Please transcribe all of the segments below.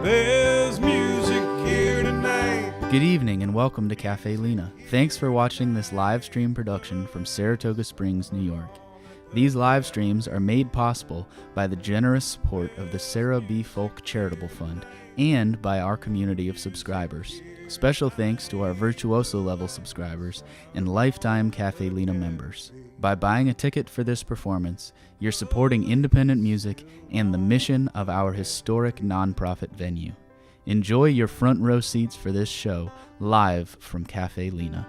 There's music here tonight. Good evening and welcome to Cafe Lena. Thanks for watching this live stream production from Saratoga Springs, New York. These live streams are made possible by the generous support of the Sarah B. Folk Charitable Fund and by our community of subscribers. Special thanks to our Virtuoso level subscribers and lifetime Cafe Lena members. By buying a ticket for this performance, you're supporting independent music and the mission of our historic nonprofit venue. Enjoy your front row seats for this show live from Cafe Lena.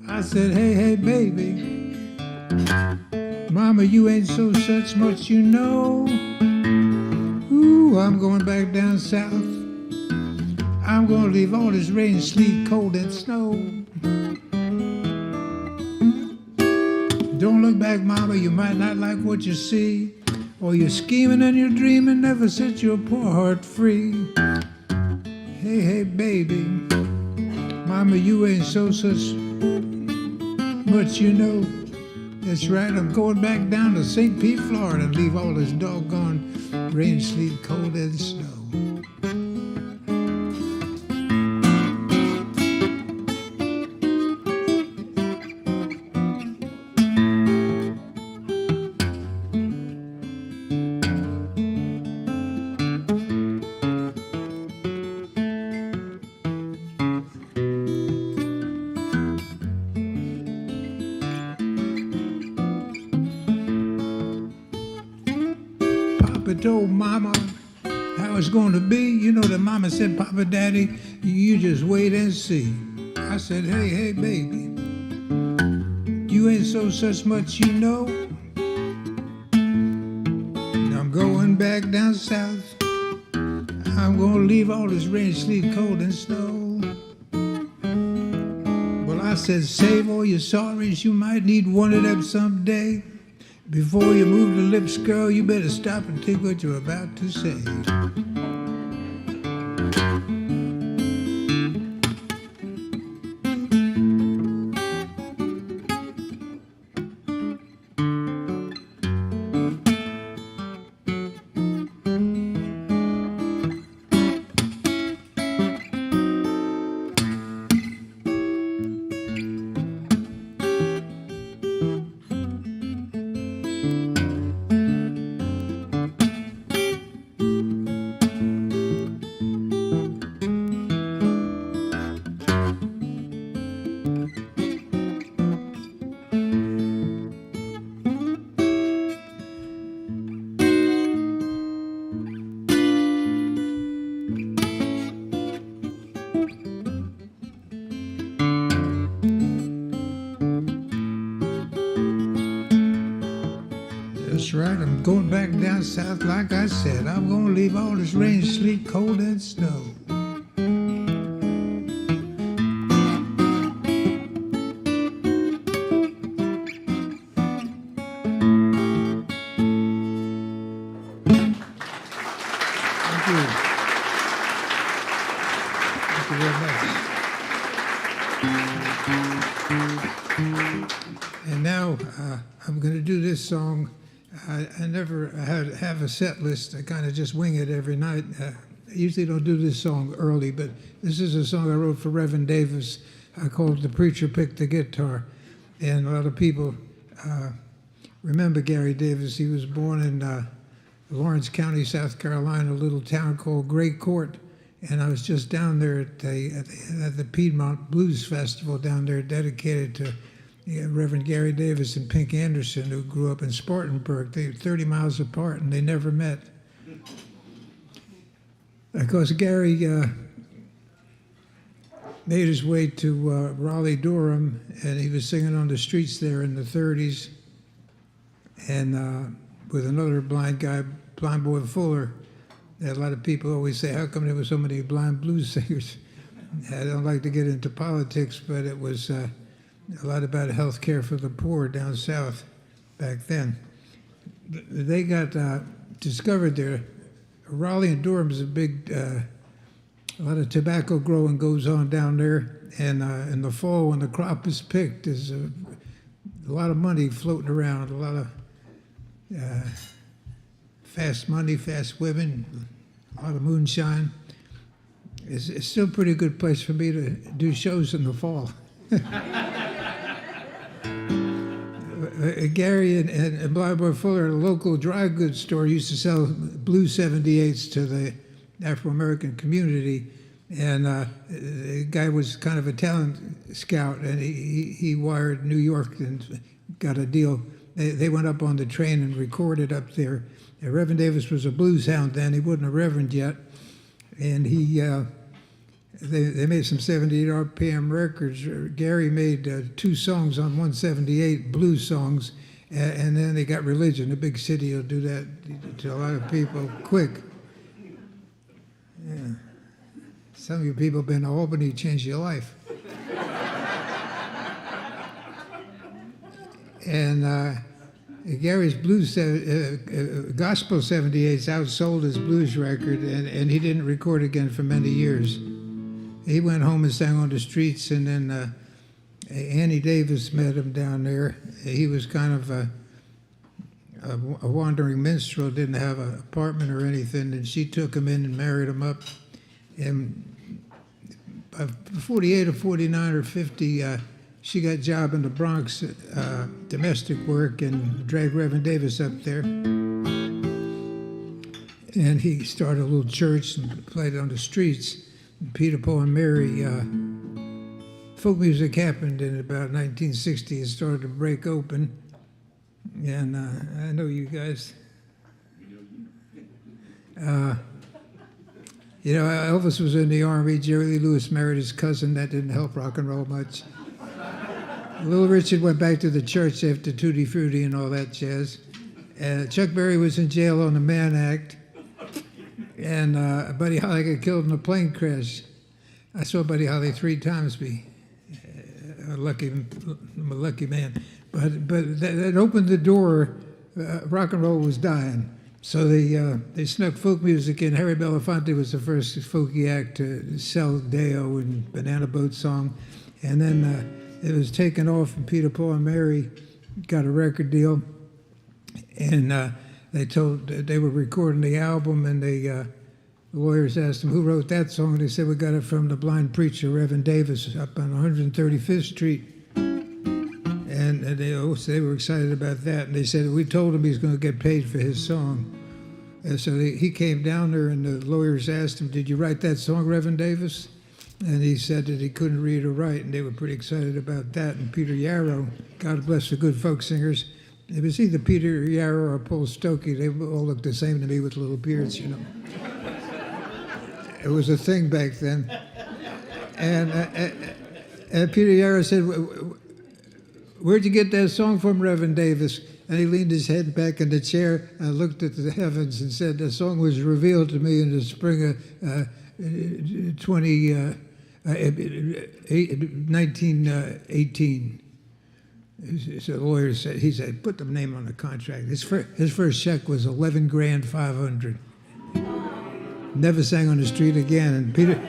I said, hey, hey, baby, mama, you ain't so such much, you know. Ooh, I'm going back down south. I'm gonna leave all this rain, sleet, cold, and snow. Don't look back, mama, you might not like what you see. Or you're scheming and you're dreaming, never set your poor heart free. Hey, hey, baby, mama, you ain't so such much, you know. That's right, I'm going back down to St. Pete, Florida, and leave all this doggone rain, sleet, cold, and snow. Papa told mama how it's going to be. You know that mama said, Papa, Daddy, you just wait and see. I said, hey, hey, baby, you ain't so such much, you know. I'm going back down south. I'm going to leave all this rain, sleet, cold, and snow. Well, I said, save all your sorries. You might need one of them someday. Before you move the lips, girl, you better stop and think what you're about to say. That's right, I'm going back down south like I said. I'm gonna leave all this rain, sleet, cold, and snow. Thank you. Thank you very much. And now I'm going to do this song. I never have a set list. I kind of just wing it every night. I usually don't do this song early, but this is a song I wrote for Reverend Davis. I called The Preacher Picked the Guitar. And a lot of people remember Gary Davis. He was born in Lawrence County, South Carolina, a little town called Gray Court. And I was just down there at the Piedmont Blues Festival down there, dedicated to Reverend Gary Davis and Pink Anderson, who grew up in Spartanburg. They were 30 miles apart, and they never met. Of course, Gary made his way to Raleigh-Durham, and he was singing on the streets there in the 30s, and with another blind guy, Blind Boy Fuller. A lot of people always say, how come there were so many blind blues singers? I don't like to get into politics, but it was a lot about health care for the poor down south back then. They got discovered there. Raleigh and Durham is a big, a lot of tobacco growing goes on down there. And in the fall, when the crop is picked, there's a lot of money floating around, a lot of fast money, fast women, a lot of moonshine. It's still a pretty good place for me to do shows in the fall. Gary and Blind Boy Fuller at a local dry goods store used to sell blue 78s to the Afro-American community. And the guy was kind of a talent scout, and he wired New York and got a deal. They went up on the train and recorded up there. And Reverend Davis was a blues hound then. He wasn't a reverend yet. And he they made some 78 RPM records. Gary made 2 songs on 178, blues songs, and then they got Religion. A big city will do that to a lot of people quick. Yeah. Some of you people have been to Albany, changed your life. And Gary's blues, Gospel 78's outsold his blues record, and he didn't record again for many years. He went home and sang on the streets, and then Annie Davis met him down there. He was kind of a wandering minstrel, didn't have an apartment or anything, and she took him in and married him up. And by 48 or 49 or 50, she got a job in the Bronx, domestic work, and dragged Reverend Davis up there. And he started a little church and played on the streets. And Peter, Paul, and Mary, folk music happened in about 1960. It started to break open. And I know you guys. Elvis was in the Army. Jerry Lee Lewis married his cousin. That didn't help rock and roll much. Little Richard went back to the church after Tutti Frutti and all that jazz. Chuck Berry was in jail on the Mann Act. And Buddy Holly got killed in a plane crash. I saw Buddy Holly 3 times. I'm a lucky man. But that opened the door. Rock and roll was dying. So they snuck folk music in. Harry Belafonte was the first folky act to sell Deo and Banana Boat Song. And then it was taken off, and Peter, Paul, and Mary got a record deal. And they were recording the album, and the lawyers asked them who wrote that song. And they said, we got it from the blind preacher, Reverend Davis, up on 135th Street. And they were excited about that. And they said, we told him he's going to get paid for his song. And so he came down there, and the lawyers asked him, did you write that song, Reverend Davis? And he said that he couldn't read or write, and they were pretty excited about that. And Peter Yarrow, God bless the good folk singers, it was either Peter Yarrow or Paul Stokey. They all looked the same to me with little beards, you know. It was a thing back then. And Peter Yarrow said, where'd you get that song from, Reverend Davis? And he leaned his head back in the chair and looked at the heavens and said, the song was revealed to me in the spring of 1918. So the lawyer said, he said, put the name on the contract. His first check was $11,500. Never sang on the street again. And Peter,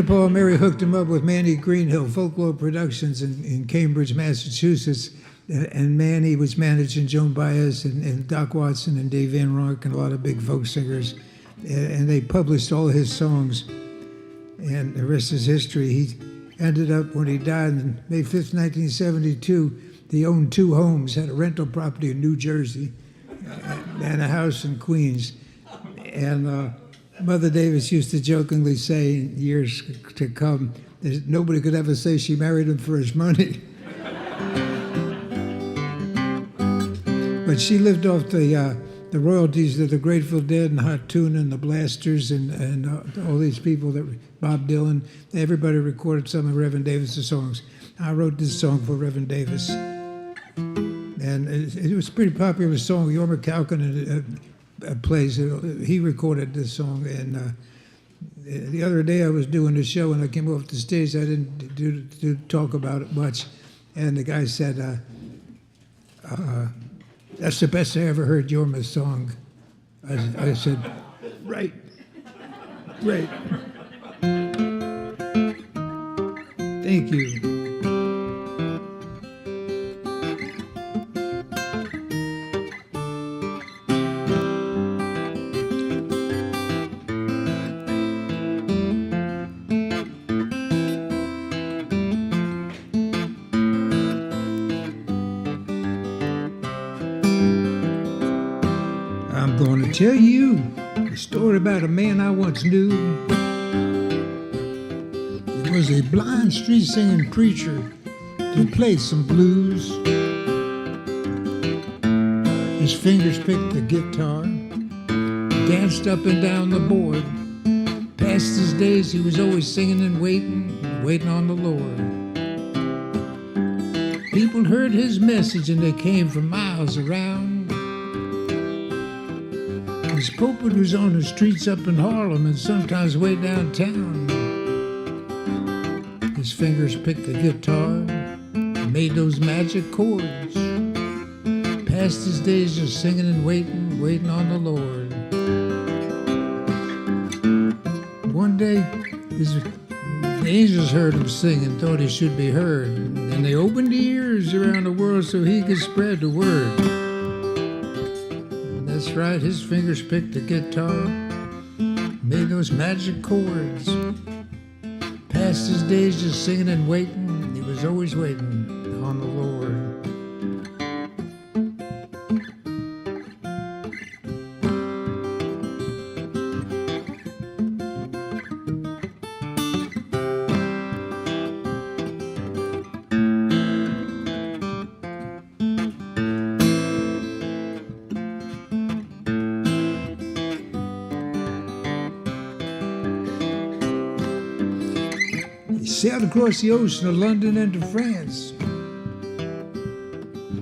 Paul, and Mary hooked him up with Manny Greenhill, Folklore Productions in Cambridge, Massachusetts. And Manny was managing Joan Baez and Doc Watson and Dave Van Ronk and a lot of big folk singers. And they published all his songs. And the rest is history. He ended up, when he died on May 5th, 1972, he owned 2 homes, had a rental property in New Jersey and a house in Queens. And Mother Davis used to jokingly say in years to come, that nobody could ever say she married him for his money. But she lived off the royalties of the Grateful Dead and Hot Tuna and the Blasters and all these people, that Bob Dylan. Everybody recorded some of Reverend Davis' songs. I wrote this song for Reverend Davis. And it was a pretty popular song. Jorma Kaukonen plays it. He recorded this song. And the other day I was doing a show, and I came off the stage. I didn't do talk about it much. And the guy said, that's the best I ever heard Jorma's song. I said, right. Thank you. I'm going to tell you a story about a man I once knew. He was a blind street singing preacher who played some blues. His fingers picked the guitar, danced up and down the board, Past his days, he was always singing and waiting on the Lord. People heard his message and they came from miles around. His pulpit was on the streets up in Harlem and sometimes way downtown. His fingers picked the guitar, made those magic chords. Past his days just singing and waiting on the Lord. One day, the angels heard him sing and thought he should be heard. And they opened ears around the world so he could spread the word. That's right, his fingers picked the guitar, made those magic chords. Past his days just singing and waiting, he was always waiting on the Lord. He sailed across the ocean to London and to France,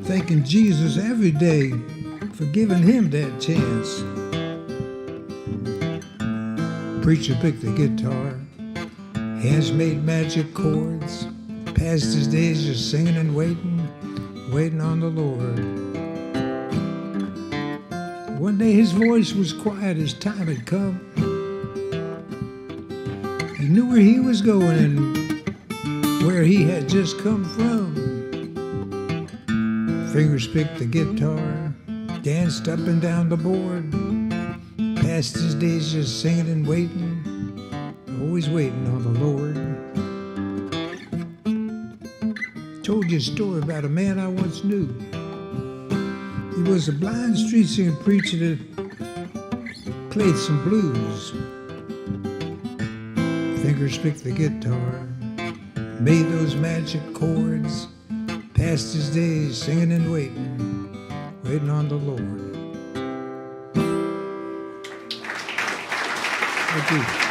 thanking Jesus every day for giving him that chance. Preacher picked the guitar, hands made magic chords, passed his days just singing and waiting on the Lord. One day his voice was quiet as time had come. He knew where he was going and where he had just come from. Fingers picked the guitar, danced up and down the board, passed his days just singing and waiting, always waiting on the Lord. Told you a story about a man I once knew. He was a blind street singer preacher that played some blues. Fingers picked the guitar, made those magic chords, passed his days singing and waiting on the Lord. Thank you.